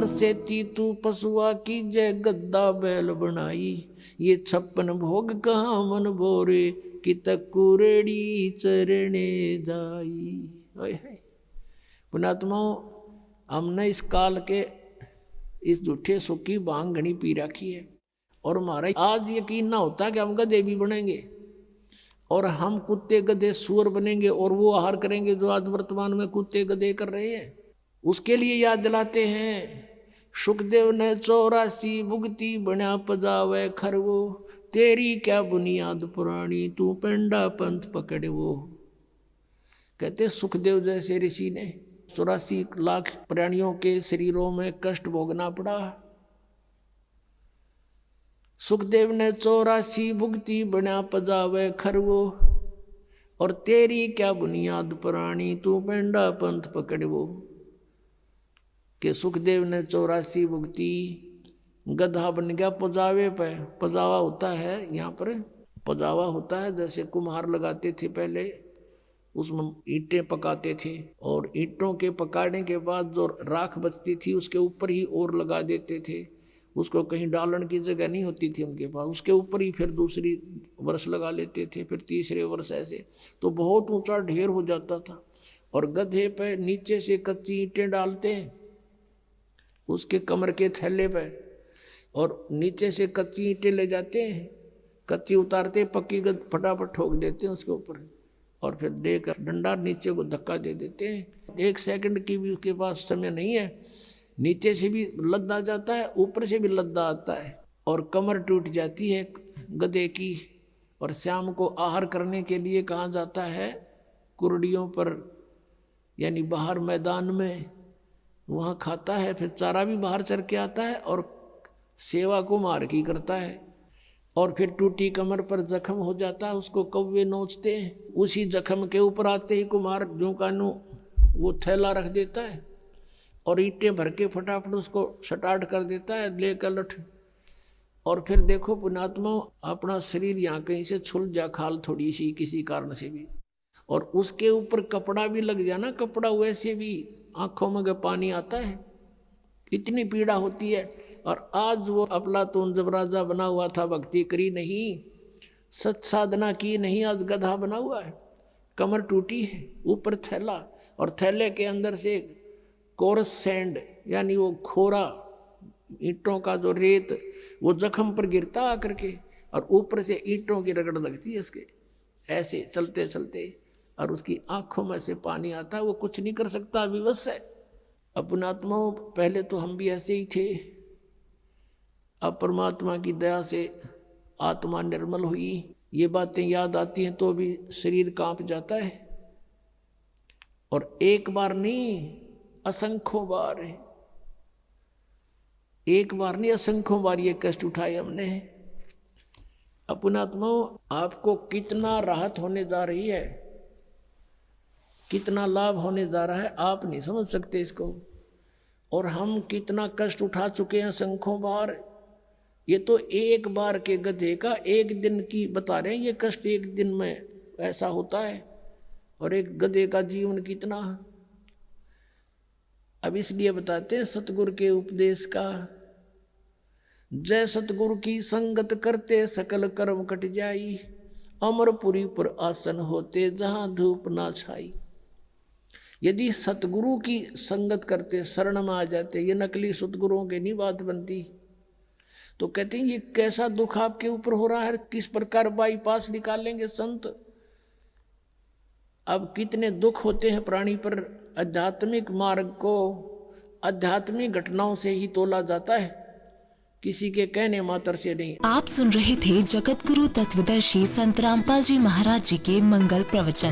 अमर से तू पशुआ की जय गद्दा बैल बनाई। ये 56 भोग कहाँ मन भोरे कि तकुरेड़ी चरणे जाई। पुणात्माओं, हमने इस काल के इस झूठे सुख की भांग घनी पी रखी है और हमारा आज यकीन ना होता कि हम गधे भी बनेंगे और हम कुत्ते गधे सुअर बनेंगे और वो आहार करेंगे जो आज वर्तमान में कुत्ते गधे कर रहे हैं। उसके लिए याद दिलाते हैं, सुखदेव ने 84 भुगती बना पजावे खरवो, तेरी क्या बुनियाद पुरानी तू पेंडा पंथ पकड़े वो। कहते सुखदेव जैसे ऋषि ने 84 लाख प्राणियों के शरीरों में कष्ट भोगना पड़ा। सुखदेव ने 84 भुगती बना पजावे खरवो, और तेरी क्या बुनियाद पुरानी तू पेंडा पंथ पकड़वो। कि सुखदेव ने 84 भुगती, गधा बन गया पजावे पे। पजावा होता है यहाँ पर, पजावा होता है जैसे कुम्हार लगाते थे पहले, उसमें ईंटें पकाते थे और ईंटों के पकाने के बाद जो राख बचती थी उसके ऊपर ही और लगा देते थे। उसको कहीं डालने की जगह नहीं होती थी उनके पास, उसके ऊपर ही फिर दूसरी वर्ष लगा लेते थे, फिर तीसरे वर्ष ऐसे, तो बहुत ऊंचा ढेर हो जाता था। और गधे पे नीचे से कच्ची ईंटें डालते हैं उसके कमर के थैले पे, और नीचे से कच्ची ईंटें ले जाते हैं, कच्ची उतारते पक्की फटाफट ठोक देते हैं उसके ऊपर, और फिर देकर डंडा नीचे को धक्का दे देते हैं। 1 सेकंड की भी उसके पास समय नहीं है, नीचे से भी लद्दा जाता है, ऊपर से भी लद्दा आता है, और कमर टूट जाती है गधे की। और शाम को आहार करने के लिए कहाँ जाता है? कुर्डियों पर, यानी बाहर मैदान में, वहाँ खाता है, फिर चारा भी बाहर चर के आता है और सेवा को मार की करता है। और फिर टूटी कमर पर जख्म हो जाता है, उसको कौवे नोचते हैं। उसी जख्म के ऊपर आते ही कुम्हार जो कानू वो थैला रख देता है और ईंटें भर के फटाफट उसको स्टार्ट कर देता है, लेकर लठ। और फिर देखो पुणात्मा, अपना शरीर यहाँ कहीं से छुल जा खाल थोड़ी सी किसी कारण से भी, और उसके ऊपर कपड़ा भी लग जाना, कपड़ा वैसे भी आंखों में पानी आता है, इतनी पीड़ा होती है। और आज वो अफलातून जब राजा बना हुआ था, भक्ति करी नहीं, सच साधना की नहीं, आज गधा बना हुआ है, कमर टूटी है, ऊपर थैला, और थैले के अंदर से कोरस सैंड, यानी वो खोरा ईंटों का जो रेत वो जख्म पर गिरता आकर के, और ऊपर से ईंटों की रगड़ लगती है उसके, ऐसे चलते चलते, और उसकी आंखों में से पानी आता है, वो कुछ नहीं कर सकता, विवश है। अपनात्माओं, पहले तो हम भी ऐसे ही थे, अब परमात्मा की दया से आत्मा निर्मल हुई, ये बातें याद आती हैं तो भी शरीर कांप जाता है। और एक बार नहीं, असंख्यों बार, एक बार नहीं असंख्यों बार ये कष्ट उठाए हमने। अपनात्माओं, आपको कितना राहत होने जा रही है, कितना लाभ होने जा रहा है, आप नहीं समझ सकते इसको। और हम कितना कष्ट उठा चुके हैं असंख्यों बार। ये तो एक बार के गधे का एक दिन की बता रहे हैं, ये कष्ट एक दिन में ऐसा होता है, और एक गधे का जीवन कितना। अब इसलिए बताते हैं सतगुरु के उपदेश का, जय सतगुरु की संगत करते सकल कर्म कट जाई, अमरपुरी पर आसन होते जहां धूप ना छाई। यदि सतगुरु की संगत करते, शरण में आ जाते, ये नकली सतगुरुओं की नहीं बात बनती, तो कहते हैं ये कैसा दुख आपके ऊपर हो रहा है, किस प्रकार बाईपास निकालेंगे संत। अब कितने दुख होते हैं प्राणी पर, आध्यात्मिक मार्ग को आध्यात्मिक घटनाओं से ही तोला जाता है, किसी के कहने मात्र से नहीं। आप सुन रहे थे जगत गुरु तत्वदर्शी संत रामपाल जी महाराज जी के मंगल प्रवचन।